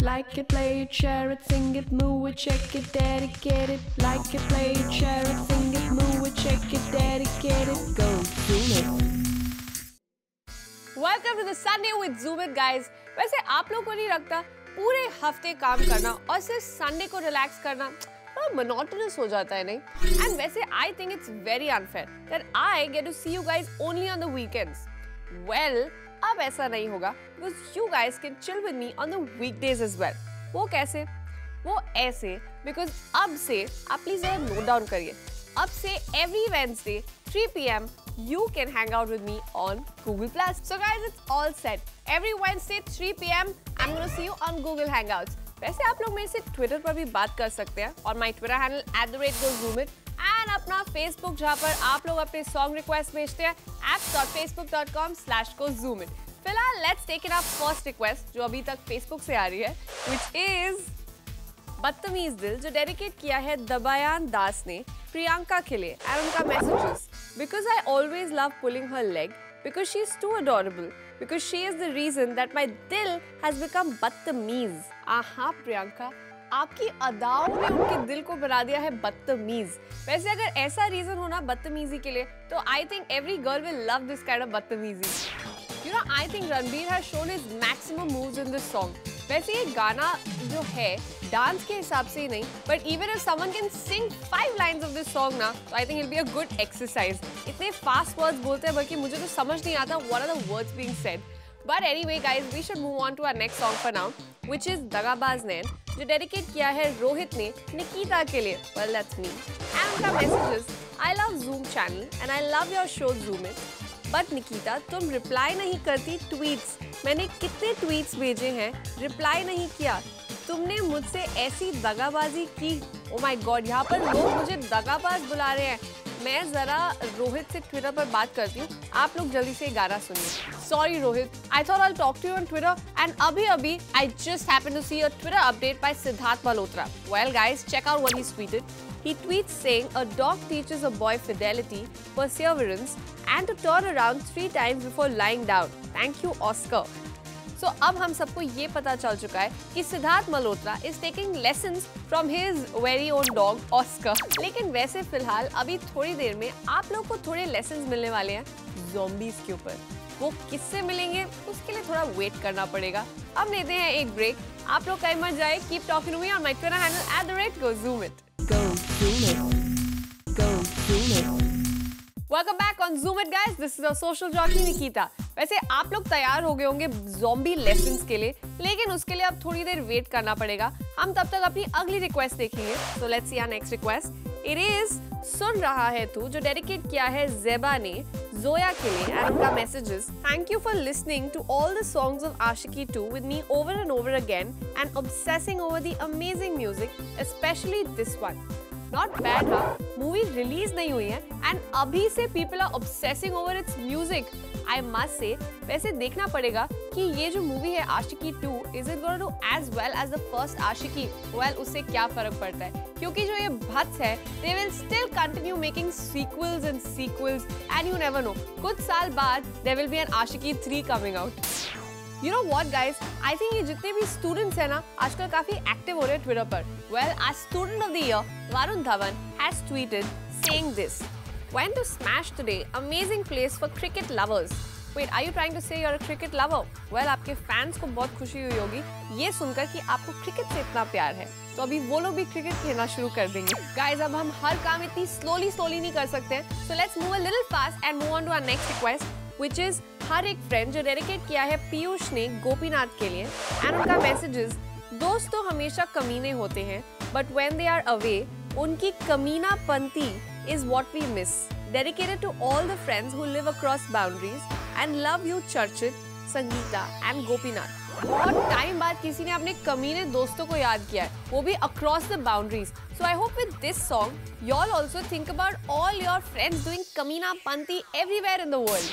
Like it, play it, share it, sing it, move it, check it, dedicate it. Like it, play it, share it, sing it, move it, check it, dedicate it. Go Zoom it. Welcome to the Sunday with Zoom it, guys. वैसे आप लोग को नहीं लगता पूरे हफ्ते काम करना और सिर्फ संडे को रिलैक्स करना monotonous हो जाता है नहीं? And वैसे I think it's very unfair that I get to see you guys only on the weekends. Well, अब ऐसा नहीं होगा because you guys can chill with me on the weekdays as well. वो कैसे? वो ऐसे because अब से आप प्लीज जरा नोट डाउन करिए. अब से every Wednesday 3 PM you can hang out with me on Google Plus. So guys, it's all set. Every Wednesday 3 PM I'm gonna see you on Google Hangouts. वैसे आप लोग मेरे से Twitter पर भी बात कर सकते हैं और my Twitter handle @GoZoomIt and अपना Facebook जहाँ पर आप लोग अपने song request भेजते हैं apps.facebook.com/GoZoomIt. फिलहाल let's take in our first request जो अभी तक Facebook से आ रही है, which is बदतमीज दिल जो डेडिकेट किया है दबायान दास ने प्रियंका के लिए और उनका messages because I always love pulling her leg because she is too adorable because she is the reason that my दिल has become बदतमीज. आहा प्रियंका, आपकी अदाओं ने उनके दिल को बना दिया है बदतमीज. वैसे अगर ऐसा रीजन होना बदतमीजी के लिए तो I think every girl will love this kind of बदतमीजी. You know, I think Ranbir has shown his maximum moves in this song. वैसे ये गाना जो है डांस के हिसाब से ही नहीं, but even if someone can sing 5 lines of this song ना, so I think it'll be a good exercise. इतने fast words बोलते हैं बल्कि मुझे तो समझ नहीं आता what are the words being said. But anyway guys, we should move on to our next song for now, which is दगाबाज नैन जो डेडिकेट किया है रोहित ने निकिता के लिए. Well, that's me. And उनका message is, I love Zoom channel and I love your show Zoom It. But Nikita तुम reply नहीं करती ट्वीट्स. मैंने कितने ट्वीट्स भेजे हैं, रिप्लाई नहीं किया. तुमने मुझसे ऐसी दगाबाजी की. ओ माय गॉड, यहाँ पर लोग मुझे दगाबाज बुला रहे हैं. मैं जरा रोहित से ट्विटर पर बात करती हूँ. आप लोग जल्दी से गाना सुनिए. Sorry Rohit, I thought I talk to you on Twitter and अभी I just happen to see a Twitter update by Siddharth Malhotra. Well guys, check out what he tweeted. He tweets saying a dog teaches a boy fidelity, perseverance, and to turn around 3 times before lying down. Thank you, Oscar. So अब हम सबको ये पता चल चुका है कि Siddharth Malhotra is taking lessons from his very own dog, Oscar. लेकिन वैसे फिलहाल अभी थोड़ी देर में आप लोग को थोड़े lessons मिलने वाले हैं zombies के ऊपर. वो किससे मिलेंगे उसके लिए थोड़ा वेट करना पड़ेगा. अब लेते हैं एक ब्रेक. आप लोग कहीं मत जाए. Keep talking to me on my Twitter handle @GoZoomIt. Go Zoom it. Go Zoom it. Welcome back on Zoom It, guys. This is our social jockey Nikita. वैसे आप लोग तैयार हो गए होंगे zombie lessons के लिए, लेकिन उसके लिए अब थोड़ी देर वेट करना पड़ेगा. हम तब तक अपनी अगली रिक्वेस्ट देखेंगे. So let's see our next request. It is सुन रहा है तू जो डेडिकेट किया है ज़ेबा ने जोया के लिए and उनका messages. Thank you for listening to all the songs of Ashiki 2 with me over and over again and obsessing over the amazing music, especially this one. Not bad, हाँ? Movie release नहीं हुई है and अभी से people are obsessing over its music. I must say, वैसे देखना पड़ेगा कि ये जो मूवी है आशिकी 2, is it gonna do as well as the first Aashiqui? Well, उससे क्या फर्क पड़ता है? क्योंकि जो ये भत्स है, they will still continue making sequels and sequels, and you never know. कुछ साल बाद there will be an Aashiqui 3 coming out. You know what, guys? I think ये जितने भी students हैं ना, आजकल काफी active हो रहे हैं Twitter पर. Well, our student of the year, Varun Dhawan, has tweeted saying this. Went to Smash today. Amazing place for cricket lovers. Wait, are you trying to say you're a cricket lover? Well, आपके fans को बहुत खुशी हुई होगी ये सुनकर कि आपको क्रिकेट से इतना प्यार है. तो अभी वो लोग भी क्रिकेट खेलना शुरू कर देंगे. Guys, अब हम हर काम इतनी slowly नहीं कर सकते हैं. So let's move a little fast and move on to our next request, which is हर एक फ्रेंड जो डेडिकेट किया है पीयूष ने गोपीनाथ के लिए and उनका मैसेजेस. दोस्त तो हमेशा कमीने होते हैं, but when they are away, उनकी कमीनापंती is what we miss. Dedicated to all the friends who live across boundaries and love you Charchit, Sangeeta and Gopinath. बहुत टाइम बाद किसी ने अपने कमीने दोस्तों को याद किया है, वो भी across the boundaries. So I hope with this song, y'all also think about all your friends doing कमीनापंती everywhere in the world.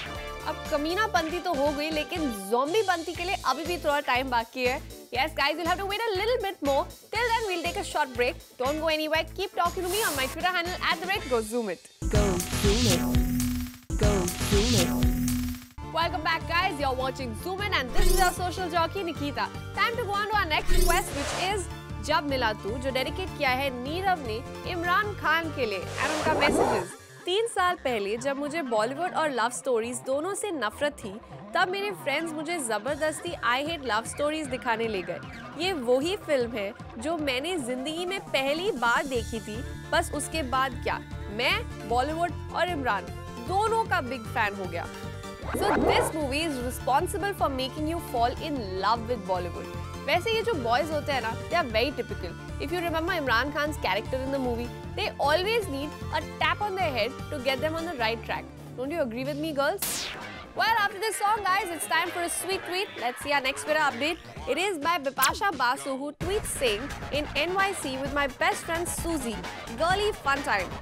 अब कमीनापंती तो हो गई, लेकिन ज़ॉम्बी पंती के लिए अभी भी थोड़ा टाइम बाकी है. Yes, guys, you'll have to wait a little bit more. Till then, we'll take a short break. Don't go anywhere. Keep talking to me on my Twitter handle @GoZoomIt. Go Zoom it. Go Zoom it. Welcome back, guys. You're watching Zoom In, and this is our social jockey Nikita. Time to go on to our next request, which is जब मिला तू, जो dedicate किया है नीरव ने इमरान खान के लिए, और उनका मैसेजेस। 3 साल पहले जब मुझे बॉलीवुड और लव स्टोरीज दोनों से नफरत थी, तब मेरे फ्रेंड्स मुझे जबरदस्ती आई हेट लव स्टोरीज दिखाने ले गए। ये वही फिल्म है जो मैंने जिंदगी में पहली बार देखी थी। बस उसके बाद क्या, मैं बॉलीवुड और इमरान दोनों का बिग फैन हो गया। So this movie is responsible for making you fall in love with Bollywood. वैसे ये जो boys होते हैं ना, they are very typical. If you remember Imran Khan's character in the movie, they always need a tap on their head to get them on the right track. Don't you agree with me, girls? Well, after this song, guys, it's time for a sweet tweet. Let's see our next Twitter update. It is by Bipasha Basu, who tweets saying, "In NYC with my best friend Suzy, girly fun time."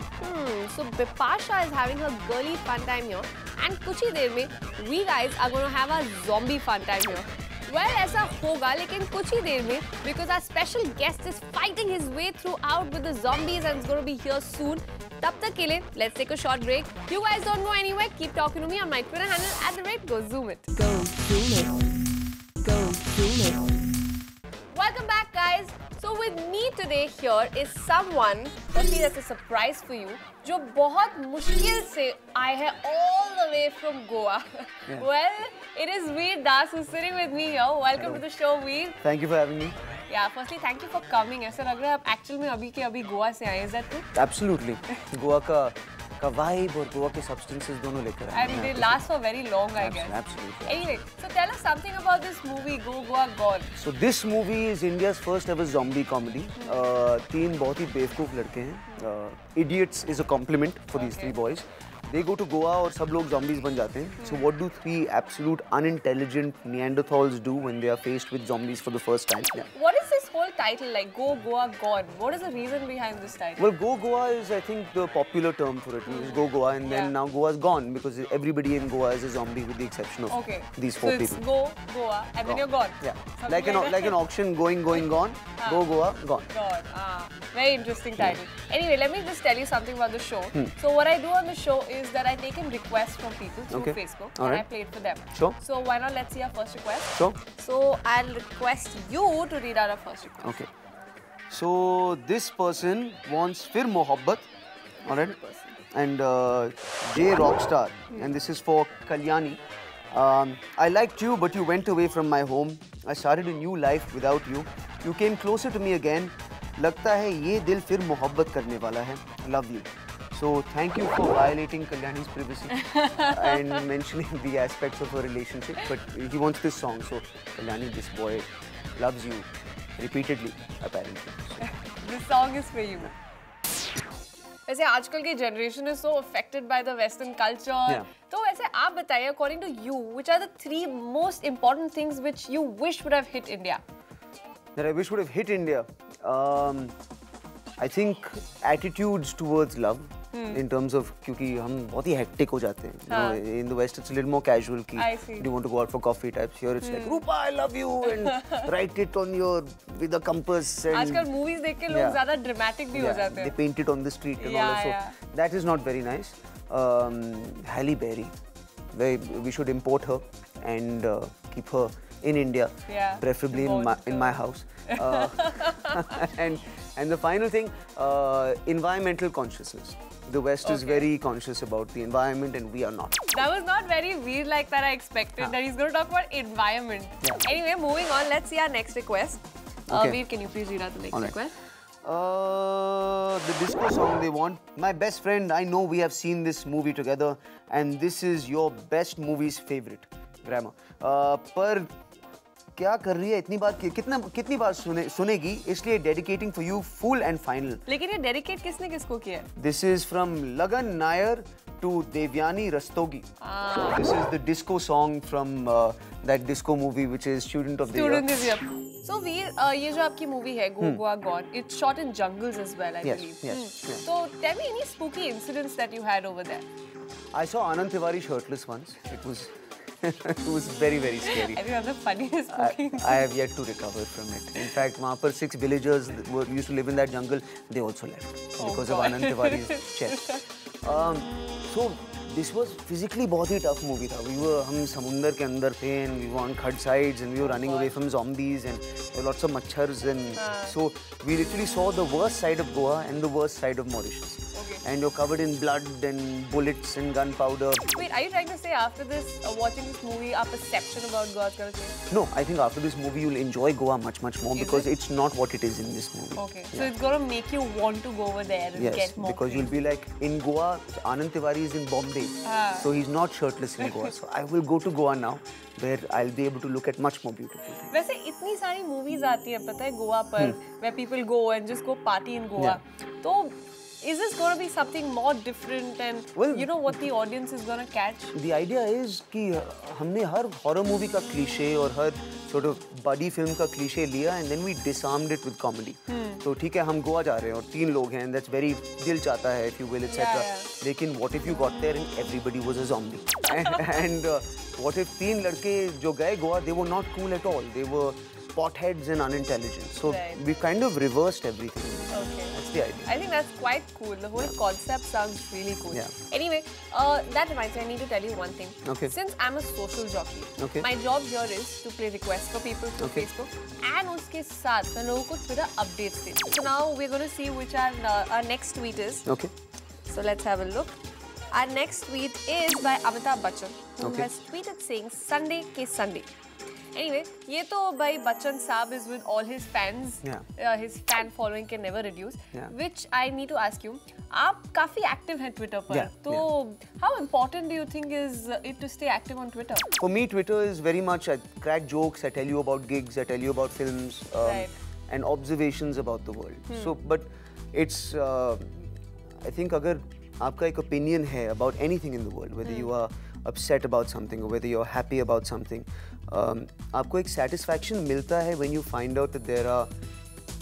So Bipasha is having a girly fun time here, and कुछ ही देर में we guys are going to have a zombie fun time here. Well, ऐसा होगा, लेकिन कुछ ही देर में, because our special guest is fighting his way throughout with the zombies and is going to be here soon. तब तक के लिए, let's take a short break. You guys don't go anywhere. Keep talking to me on my Twitter handle @GoZoomIt. Go zoom it. Go zoom it. Welcome back, guys. So with me today here is someone, firstly that's a surprise for you, जो बहुत मुश्किल से आए हैं all the way from Goa. Yeah. Well, it is Veer Das who's sitting with me here. Welcome to the show, Veer. Thank you for having me. Yeah, firstly thank you for coming. ऐसा लग रहा है आप actual में अभी के अभी गोवा से आए. Is that true? Absolutely. Goa का vibe और गोवा के substances दोनों लेकर आए. And they last for very long, I guess. Absolutely. Anyway, so tell us something about this movie, Go Goa Gone. So this movie is India's first ever zombie comedy. 3 बहुत ही बेवकूफ लड़के हैं. Idiots is a compliment for these 3 boys. They go to Goa और सब लोग zombies बन जाते हैं. So what do 3 absolute unintelligent Neanderthals do when they are faced with zombies for the first time? Yeah. What is this whole title like, Go Goa Gone? What is the reason behind this title? Well, Go Goa is, I think, the popular term for it. It's Go Goa, and then now Goa's gone because everybody in Goa is a zombie with the exception of these 4 people. So it's Go Goa, and then you're gone. Yeah, Something like an auction, going, gone. Go Goa, gone. Gone. Very interesting title. Anyway, let me just tell you something about the show. So what I do on the show is that I take in requests from people through Facebook, and I play it for them. Sure. So why not let's see our first request? Sure. So I'll request you to read out our first request. Okay. So this person wants Fir Mohabbat, alright, and J Rockstar, and this is for Kalyani. I liked you, but you went away from my home. I started a new life without you. You came closer to me again. लगता है ये दिल फिर मोहब्बत करने वाला है. Love you. So thank you for violating Kalyani's privacy and mentioning the aspects of a relationship. But he wants this song. So Kalyani, this boy loves you repeatedly, apparently. So. This song is for you. वैसे आजकल की generation is so affected by the Western culture. Yeah. तो वैसे आप बताइए, according to you, which are the 3 most important things which you wish would have hit India? That I wish would have hit India. I think attitudes towards love. In terms of, क्योंकि हम बहुत ही hectic हो जाते हैं. You know, in the West, it's a little more casual. Ki, I see. do you want to go out for coffee types? Here, it's like, Rupa, I love you, and write it on your with a compass. And आजकल movies देख के लोग ज़्यादा dramatic भी हो जाते they हैं. paint it on the street and all that. So that is not very nice. Halle Berry, we should import her and keep her in India, preferably in my house. And the final thing, environmental consciousness. The West is very conscious about the environment, and we are not. That was not very weird like that I expected, that he's going to talk about environment. Anyway, moving on, let's see our next request. Veer, can you please read out the next request? The disco song they want. My best friend, I know we have seen this movie together, and this is your best movie's favorite. Grammar. पर क्या कर रही है इतनी बार कितनी बार सुनेगी, इसलिए dedicating for you full and final. लेकिन ये dedicate किसने किसको किया? This is from Lagan Nair to Devyani Rastogi. So this is the disco song from that disco movie which is Student of the Year. So Veer, ये जो आपकी movie है Go Goa Gone, it's shot in jungles as well, I believe. Yes. So tell me any spooky incidents that you had over there. I saw Anand Tiwari shirtless once. It was very, very scary. I think that's the funniest spooky incident. I have yet to recover from it. In fact, वहाँ पर 6 villagers who used to live in that jungle, they also left because of Anand Tiwari's chest. So this was physically बहुत ही tough movie था. हम समुंदर के अंदर थे and we were on khud sides and we were running away from zombies and there were lots of machhars and so we literally saw the worst side of Goa and the worst side of Mauritius. And you're covered in blood and bullets and gunpowder. Wait, are you trying to say after this, watching this movie, our perception about Goa is going to change? No, I think after this movie you'll enjoy Goa much more because it's not what it is in this movie. Okay, so it's going to make you want to go over there and get more. Because you'll be like, in Goa, Anand Tiwari is in Bombay, so he's not shirtless in Goa. So I will go to Goa now, where I'll be able to look at much more beautiful things. वैसे इतनी सारी movies आती हैं पता है गोवा पर, where people go and just go party in Goa. तो is this going to be something more different and you know what the audience is going to catch? The idea is कि हमने हर horror movie का cliche और हर sort of buddy film का cliche लिया and then we disarmed it with comedy. तो ठीक है हम गोवा जा रहे हैं और 3 लोग हैं and that's very दिल चाहता है if you will etc. लेकिन what if you got there and everybody was a zombie? and what if 3 लड़के जो गए Goa they were not cool at all. They were potheads and unintelligent. So we kind of reversed everything. Okay. That's the idea. I think that's quite cool. The whole concept sounds really cool. Yeah. Anyway, that reminds me, I need to tell you one thing. Okay. Since I'm a social jockey, my job here is to play requests for people through Facebook and उसके साथ मैं लोगों को Twitter updates देती हूँ. So now we're going to see which our next tweet is. Okay. So let's have a look. Our next tweet is by Amitabh Bachchan, who has tweeted saying Sunday ke Sunday. Anyway, ये तो भाई बच्चन साहब is with all his fans, his fan following can never reduce. Which I need to ask you, आप काफी active हैं Twitter पर, तो how important do you think is it to stay active on Twitter? For me, Twitter is very much I crack jokes, I tell you about gigs, I tell you about films, and observations about the world. So, but it's I think अगर आपका एक opinion है about anything in the world, whether you are upset about something or whether you're happy about something, आपको एक satisfaction मिलता है when you find out that there are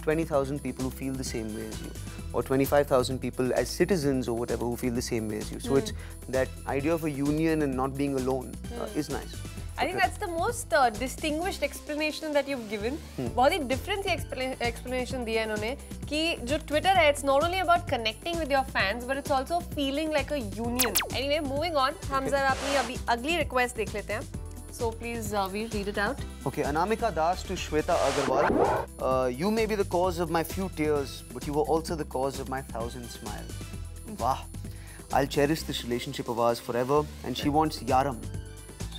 20,000 people who feel the same way as you, or 25,000 people as citizens or whatever who feel the same way as you. So it's that idea of a union and not being alone is nice. I think that's the most distinguished explanation that you've given. बहुत ही different सी explanation दिया इन्होंने कि जो Twitter है, it's not only about connecting with your fans, but it's also feeling like a union. Anyway, moving on, हम जरा अपनी अभी अगली request देख लेते हैं. So please, we'll read it out. Okay, Anamika Das to Shweta Agarwal. You may be the cause of my few tears, but you were also the cause of my 1,000 smiles. Wow. I'll cherish this relationship of ours forever. And she wants Yaram.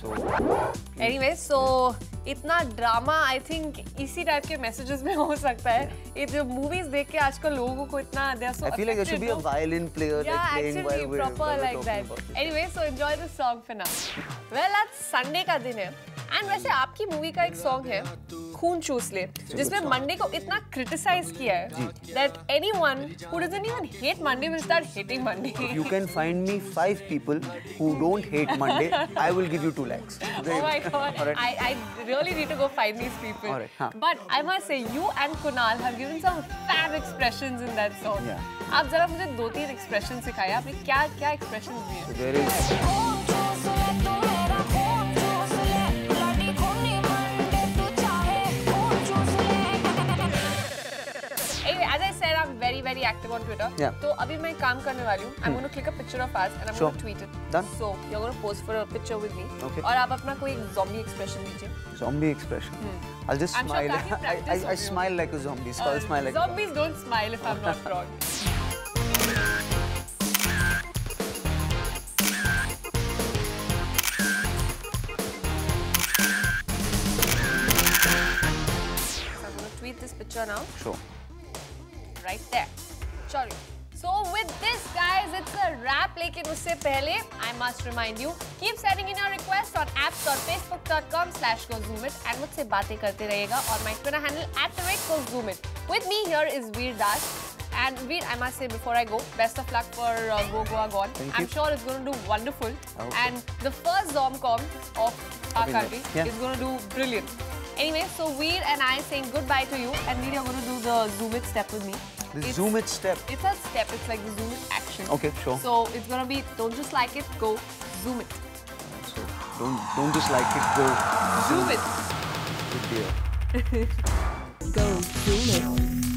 So. Anyway, so इतना drama I think इसी type के messages में हो सकता है. ये जो movies देख के आजकल लोगों को इतना they are so I feel like there should be a violin player playing while we're proper like that. Anyway, so enjoy the song for now. Well, आज संडे का दिन है एंड वैसे आपकी मूवी का एक सॉन्ग है खून चूस ले, जिसमें मंडे को इतना क्रिटिसाइज किया है that anyone who doesn't even hate Monday will start hating Monday. If you can find me 5 people who don't hate Monday, I will give you 2 lakhs. Oh my God. Right. I really need to go find these people. All right. But I must say, you and Kunal have given some fab expressions in that song. Yeah. आप जरा मुझे 2-3 expressions सिखाइए. आपने क्या expressions दिए? So there is. As I said, I'm very active on Twitter. Yeah. तो अभी मैं काम करने वाली हूँ. I'm going to click a picture of us and I'm going to tweet it. Done. So you're going to post for a picture with me. Okay. और आप अपना कोई zombie expression दीजिए. Zombie expression. I'll just I'm smile. sure काफी I smile like a zombie. So I'll smile like a zombie. Zombies don't smile if I'm not wrong. This picture now. Sure. Right there. Sorry. So with this, guys, it's a wrap. लेकिन उससे पहले, I must remind you, keep sending in your requests on apps or facebook.com/gozoomit and मुझसे बातें करते रहिएगा और my Twitter handle @gozoomit. With me here is Veer Das. And Veer, I must say before I go, best of luck for Go Goa Gone. Thank you. I'm sure it's going to do wonderful. Okay. And the first Zomcom of our country is going to do brilliant. Anyway, so Veer and I saying goodbye to you, and Veer, you're going to do the Zoom It step with me. The Zoom It step? It's a step, it's like the Zoom It action. Okay, sure. So it's going to be, don't just like it, go Zoom It. So don't just like it, go Zoom It. Good dear. Go Zoom It.